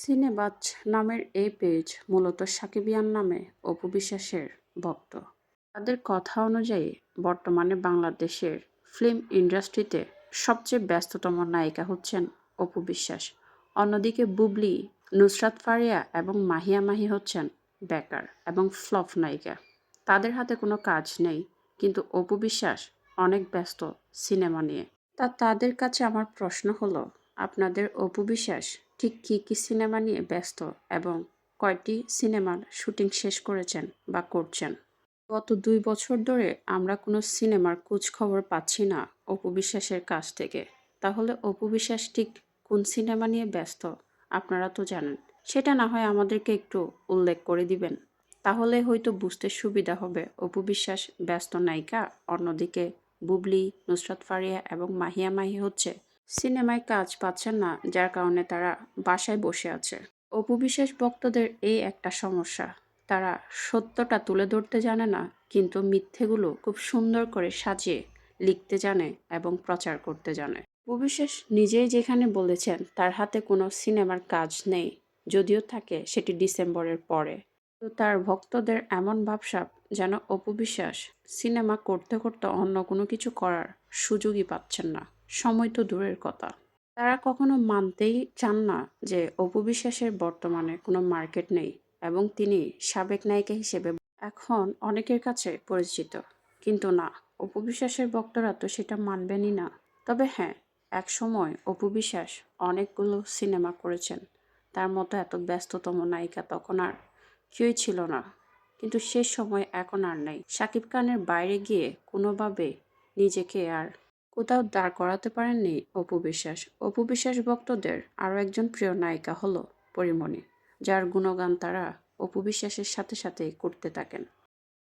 সিনেবাজ নামের এই পেজ মূলত সাকিবিয়ান নামে অপু বিশ্বাসের ভক্ত। তাদের কথা অনুযায়ী বর্তমানে বাংলাদেশের ফিল্ম ইন্ডাস্ট্রিতে সবচেয়ে ব্যস্ততম নায়িকা হচ্ছেন অপু বিশ্বাস। অন্যদিকে বুবলি, নুসরাত ফারিয়া এবং মাহিয়া মাহি হচ্ছেন বেকার এবং ফ্লপ নায়িকা। তাদের হাতে কোনো কাজ নেই, কিন্তু অপু বিশ্বাস অনেক ব্যস্ত সিনেমা নিয়ে। তাদের কাছে আমার প্রশ্ন হলো, আপনাদের অপু বিশ্বাস ঠিক কী সিনেমা নিয়ে ব্যস্ত এবং কয়টি সিনেমার শুটিং শেষ করেছেন বা করছেন? গত ২ বছর ধরে আমরা কোনো সিনেমার খোঁজখবর পাচ্ছি না অপু বিশ্বাসের কাছ থেকে। তাহলে অপু বিশ্বাস ঠিক কোন সিনেমা নিয়ে ব্যস্ত আপনারা তো জানেন। সেটা না হয় আমাদেরকে একটু উল্লেখ করে দিবেন। তাহলে হয়তো বুঝতে সুবিধা হবে অপু বিশ্বাস ব্যস্ত নায়িকা, অন্যদিকে বুবলি, নুসরাত ফারিয়া এবং মাহিয়া মাহি হচ্ছে সিনেমায় কাজ পাচ্ছেন না, যার কারণে তারা বাসায় বসে আছে। অপু বিশ্বাস ভক্তদের এই একটা সমস্যা, তারা সত্যটা তুলে ধরতে জানে না, কিন্তু মিথ্যেগুলো খুব সুন্দর করে সাজিয়ে লিখতে জানে এবং প্রচার করতে জানে। অপু বিশ্বাস নিজেই যেখানে বলেছেন তার হাতে কোনো সিনেমার কাজ নেই, যদিও থাকে সেটি ডিসেম্বরের পরে। তো তার ভক্তদের এমন ভাবসাব যেন অপু বিশ্বাস সিনেমা করতে করতে অন্য কোনো কিছু করার সুযোগই পাচ্ছেন না, সময় তো দূরের কথা। তারা কখনো মানতেই চান না যে অপু বিশ্বাসের বর্তমানে কোনো মার্কেট নেই এবং তিনি সাবেক নায়িকা হিসেবে এখন অনেকের কাছে পরিচিত। কিন্তু না, অপু বিশ্বাসের ভক্তরা তো সেটা মানবেনই না। তবে হ্যাঁ, একসময় অপু বিশ্বাস অনেকগুলো সিনেমা করেছেন। তার মতো এত ব্যস্ততম নায়িকা তখন আর কেউই ছিল না। কিন্তু সে সময় এখন আর নেই। শাকিব খানের বাইরে গিয়ে কোনোভাবে নিজেকে আর কোথাও দাঁড় করাতে পারেননি অপু বিশ্বাস। অপু বিশ্বাস ভক্তদের আরও একজন প্রিয় নায়িকা হলো পরীমণি, যার গুণগান তারা অপু বিশ্বাসের সাথে সাথেই করতে থাকেন।